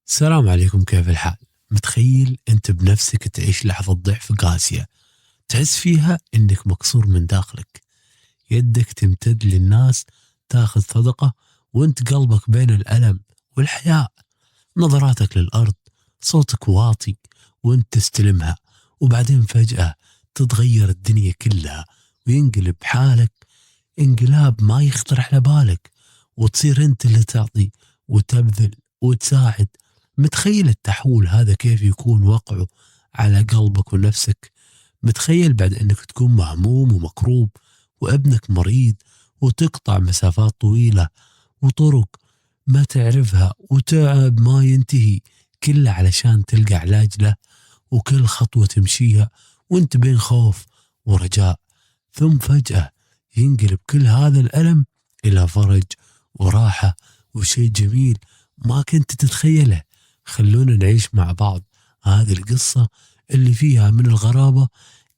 السلام عليكم، كيف الحال؟ متخيل انت بنفسك تعيش لحظة ضعف قاسية، تحس فيها انك مكسور من داخلك، يدك تمتد للناس تاخذ صدقة وانت قلبك بين الألم والحياء، نظراتك للأرض، صوتك واطي وانت تستلمها، وبعدين فجأة تتغير الدنيا كلها وينقلب حالك انقلاب ما يخطر على بالك، وتصير انت اللي تعطي وتبذل وتساعد. متخيل التحول هذا كيف يكون وقعه على قلبك ونفسك؟ متخيل بعد انك تكون مهموم ومكروب وابنك مريض وتقطع مسافات طويلة وطرق ما تعرفها وتعب ما ينتهي، كله علشان تلقى علاج له، وكل خطوة تمشيها وانت بين خوف ورجاء، ثم فجأة ينقلب كل هذا الألم إلى فرج وراحة وشيء جميل ما كنت تتخيله. خلونا نعيش مع بعض هذه القصة اللي فيها من الغرابة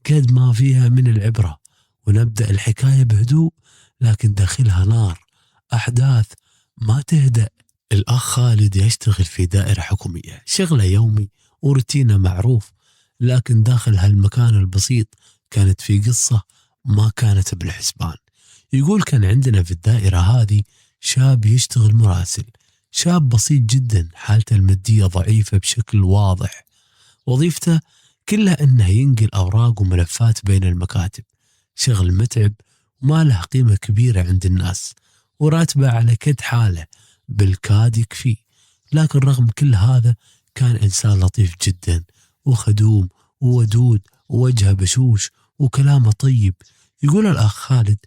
قد ما فيها من العبرة، ونبدأ الحكاية بهدوء لكن داخلها نار، أحداث ما تهدأ. الأخ خالد يشتغل في دائرة حكومية، شغله يومي وروتينه معروف، لكن داخل هالمكان البسيط كانت في قصة ما كانت بالحسبان. يقول كان عندنا في الدائرة هذه شاب يشتغل مراسل، شاب بسيط جدا، حالته المادية ضعيفة بشكل واضح، وظيفته كلها انه ينقل اوراق وملفات بين المكاتب، شغل متعب وما له قيمة كبيرة عند الناس، وراتبه على كد حاله بالكاد يكفي. لكن رغم كل هذا كان انسان لطيف جدا وخدوم وودود ووجهه بشوش وكلامه طيب. يقول الأخ خالد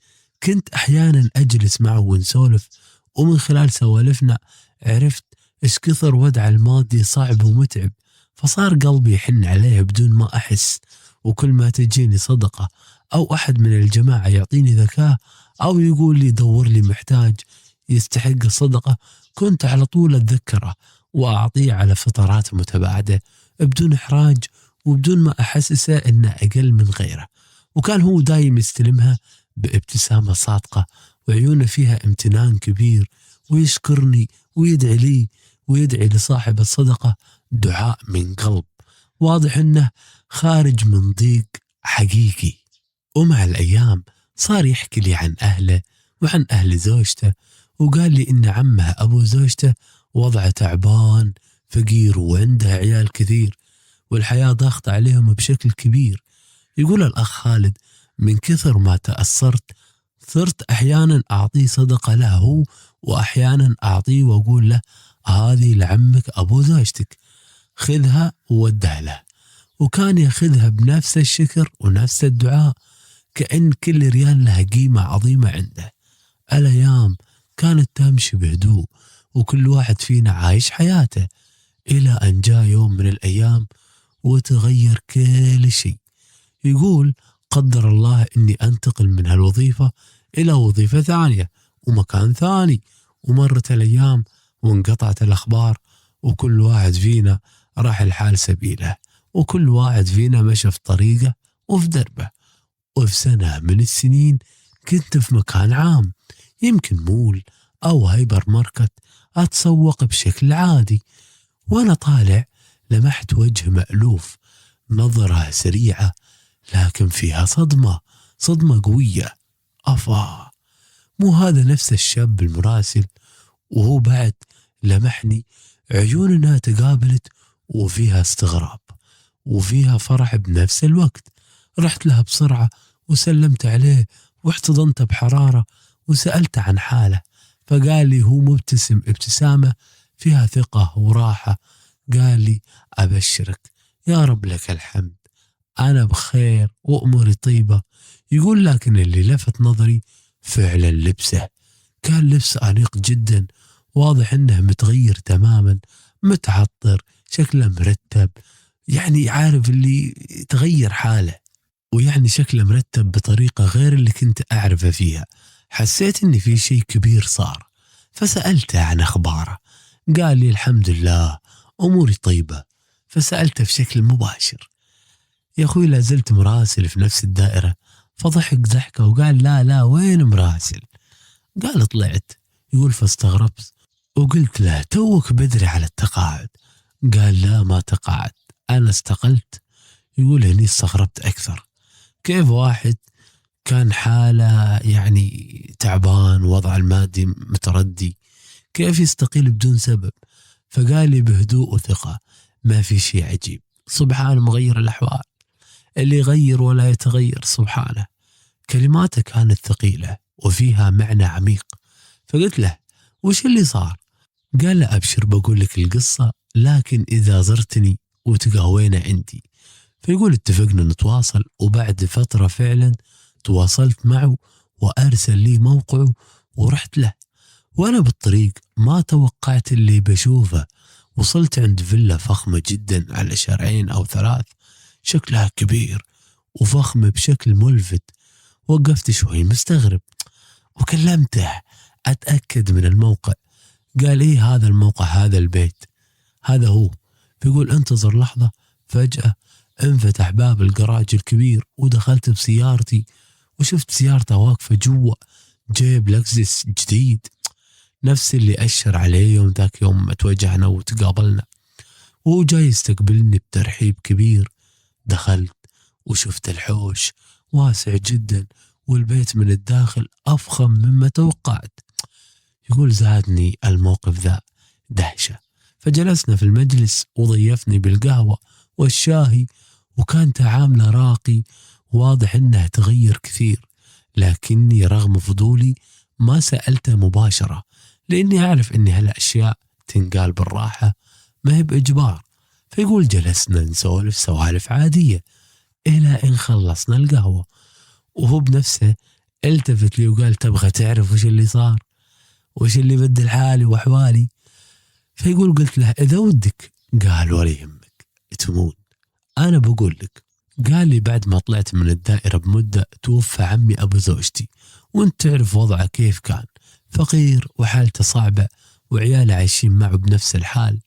كنت أحيانا أجلس معه ونسولف، ومن خلال سوالفنا عرفت إيش كثر وضع المادي صعب ومتعب، فصار قلبي يحن عليه بدون ما أحس، وكل ما تجيني صدقة أو أحد من الجماعة يعطيني ذكاء أو يقول لي دور لي محتاج يستحق الصدقة، كنت على طول أتذكره وأعطيه على فترات متباعدة بدون إحراج وبدون ما أحسسه إنه أقل من غيره. وكان هو دايم يستلمها بابتسامة صادقة وعيونه فيها امتنان كبير، ويشكرني ويدعي لي ويدعي لصاحب الصدقة دعاء من قلب، واضح إنه خارج من ضيق حقيقي. ومع الأيام صار يحكي لي عن أهله وعن أهل زوجته، وقال لي إن عمه أبو زوجته وضعه تعبان فقير وعنده عيال كثير، والحياة ضاغطة عليهم بشكل كبير. يقول الأخ خالد من كثر ما تأثرت صرت أحيانا أعطيه صدقة له هو، وأحيانا أعطيه وأقول له هذه لعمك أبو زوجتك، خذها وودها له، وكان ياخذها بنفس الشكر ونفس الدعاء كأن كل ريال له قيمة عظيمة عنده. الأيام كانت تمشي بهدوء وكل واحد فينا عايش حياته، إلى أن جاء يوم من الأيام وتغير كل شيء. يقول قدر الله أني أنتقل من هالوظيفة إلى وظيفة ثانية ومكان ثاني، ومرت الأيام وانقطعت الأخبار، وكل واحد فينا راح الحال سبيله، وكل واحد فينا مشى في طريقه وفي دربه. وفي سنة من السنين كنت في مكان عام، يمكن مول أو هايبر ماركت، أتسوق بشكل عادي، وأنا طالع لمحت وجه مألوف، نظرة سريعة لكن فيها صدمة قوية. أفا مو هذا نفس الشاب المراسل؟ وهو بعد لمحني، عيوننا تقابلت وفيها استغراب وفيها فرح بنفس الوقت. رحت لها بسرعة وسلمت عليه واحتضنته بحرارة وسألته عن حاله، فقال لي هو مبتسم ابتسامة فيها ثقة وراحة، قال لي أبشرك يا رب لك الحمد، أنا بخير وأموري طيبة. يقول لكن اللي لفت نظري فعلا لبسه، كان لبس أنيق جدا، واضح إنه متغير تماما، متعطر، شكله مرتب، يعني عارف اللي تغير حاله، ويعني شكله مرتب بطريقة غير اللي كنت أعرفه فيها. حسيت إن في شيء كبير صار، فسألته عن أخباره، قال لي الحمد لله أموري طيبة. فسألته في شكل مباشر يا أخوي لا زلت مراسل في نفس الدائرة؟ فضحك ضحكة وقال لا وين مراسل؟ قال طلعت. يقول فاستغربت وقلت له توك بدري على التقاعد، قال لا ما تقاعد، أنا استقلت. يقول هني استغربت أكثر، كيف واحد كان حالة يعني تعبان ووضع المادي متردي كيف يستقيل بدون سبب؟ فقال لي بهدوء وثقة ما في شيء عجيب، سبحان مغير الأحوال، اللي يغير ولا يتغير سبحانه. كلماته كانت ثقيلة وفيها معنى عميق. فقلت له وش اللي صار؟ قال له أبشر بقول لك القصة، لكن إذا زرتني وتقهوينا عندي. فيقول اتفقنا نتواصل، وبعد فترة فعلا تواصلت معه وأرسل لي موقعه ورحت له. وأنا بالطريق ما توقعت اللي بشوفه. وصلت عند فيلا فخمة جدا على شارعين أو ثلاث، شكلها كبير وفخمة بشكل ملفت. وقفت شوي مستغرب وكلمته أتأكد من الموقع. قال إيه هذا الموقع، هذا البيت، هذا هو. فيقول انتظر لحظة. فجأة انفتح باب الجراج الكبير ودخلت بسيارتي، وشفت سيارته واقفة جوا، جيب لكزس جديد نفس اللي أشر عليه يوم ذاك يوم ما تواجهنا وتقابلنا، وهو جاي يستقبلني بترحيب كبير. دخلت وشفت الحوش واسع جدا، والبيت من الداخل أفخم مما توقعت. يقول زادني الموقف ذا دهشة. فجلسنا في المجلس وضيفني بالقهوة والشاهي، وكان تعامله راقي، واضح انه تغير كثير. لكني رغم فضولي ما سألته مباشرة، لاني اعرف ان هالاشياء تنقال بالراحة ما هي بإجبار. فيقول جلسنا نسولف سوالف عادية الى ان خلصنا القهوة، وهو بنفسه التفت لي وقال تبغى تعرف وش اللي صار، وش اللي بدل حالي وأحوالي؟ فيقول قلت له إذا ودك. قال ولا يهمك تمون، أنا بقول لك. قال لي بعد ما طلعت من الدائرة بمدة توفى عمي أبو زوجتي، وانت تعرف وضعه كيف كان، فقير وحالته صعبة وعياله عايشين معه بنفس الحال.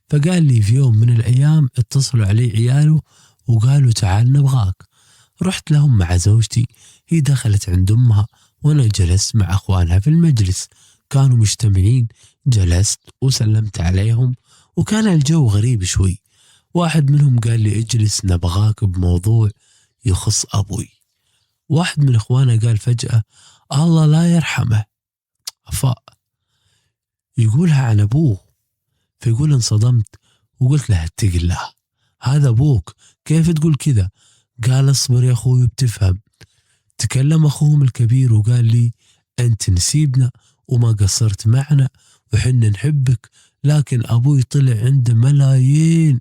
فقال لي في يوم من الأيام اتصلوا علي عياله وقالوا تعال نبغاك. رحت لهم مع زوجتي، هي دخلت عند أمها وأنا جلست مع أخوانها في المجلس، كانوا مجتمعين. جلست وسلمت عليهم وكان الجو غريب شوي. واحد منهم قال لي اجلس نبغاك بموضوع يخص أبوي. واحد من إخوانه قال فجأة الله لا يرحمه أفاء، يقولها عن أبوه. فيقول انصدمت وقلت له اتق الله، هذا أبوك كيف تقول كذا؟ قال اصبر يا أخوي بتفهم. تكلم أخوهم الكبير وقال لي أنت نسيبنا وما قصرت معنا وحنا نحبك، لكن أبوي طلع عنده ملايين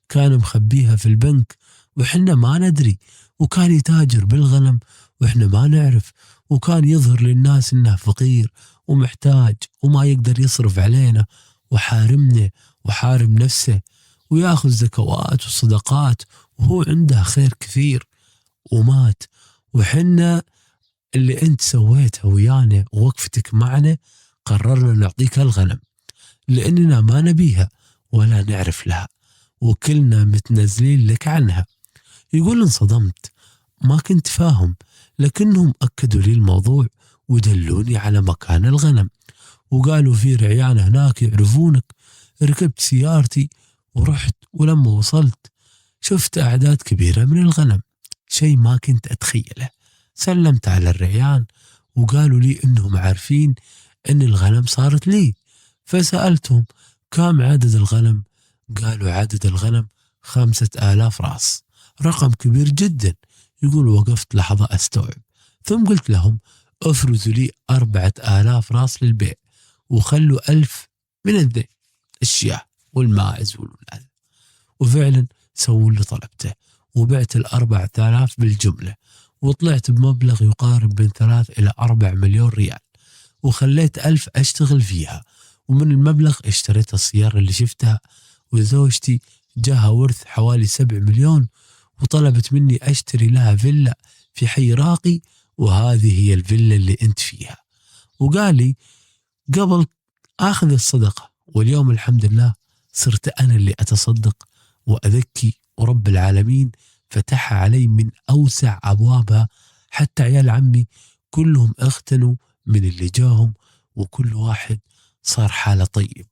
كان مخبيها في البنك وحنا ما ندري، وكان يتاجر بالغنم وحنا ما نعرف، وكان يظهر للناس إنه فقير ومحتاج وما يقدر يصرف علينا، وحارمنا وحارم نفسه وياخذ زكوات وصدقات وهو عنده خير كثير ومات. وحنا اللي انت سويته ويانا ووقفتك معنا قررنا نعطيك الغنم لأننا ما نبيها ولا نعرف لها، وكلنا متنزلين لك عنها. يقول انصدمت ما كنت فاهم، لكنهم أكدوا لي الموضوع ودلوني على مكان الغنم وقالوا في رعيان هناك يعرفونك. ركبت سيارتي ورحت، ولما وصلت شفت أعداد كبيرة من الغنم، شيء ما كنت أتخيله. سلمت على الرعيان وقالوا لي إنهم عارفين إن الغنم صارت لي. فسألتهم كم عدد الغنم؟ قالوا عدد الغنم 5000 رأس، رقم كبير جدا. يقول وقفت لحظة أستوعب، ثم قلت لهم أفرزوا لي 4000 رأس للبيع، وخلوا 1000 من الذئب الشياه والماعز والولاد. وفعلا سووا اللي طلبته، وبعت 4000 بالجملة، وطلعت بمبلغ يقارب بين 3 إلى 4 مليون ريال، وخليت 1000 أشتغل فيها، ومن المبلغ اشتريت السيارة اللي شفتها. وزوجتي جاها ورث حوالي 7 مليون، وطلبت مني أشتري لها فيلا في حي راقي، وهذه هي الفيلا اللي أنت فيها. وقال لي قبل أخذ الصدقة، واليوم الحمد لله صرت أنا اللي أتصدق وأذكي، ورب العالمين فتح علي من أوسع أبوابها، حتى عيال عمي كلهم اغتنوا من اللي جاهم، وكل واحد صار حاله طيب.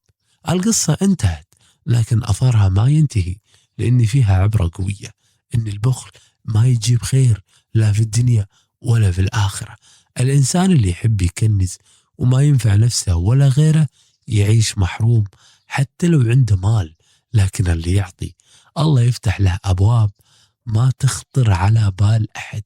القصة انتهت، لكن أثرها ما ينتهي، لأن فيها عبرة قوية إن البخل ما يجيب خير لا في الدنيا ولا في الآخرة. الإنسان اللي يحب يكنز وما ينفع نفسه ولا غيره يعيش محروم حتى لو عنده مال. لكن اللي يعطي الله يفتح له أبواب ما تخطر على بال أحد.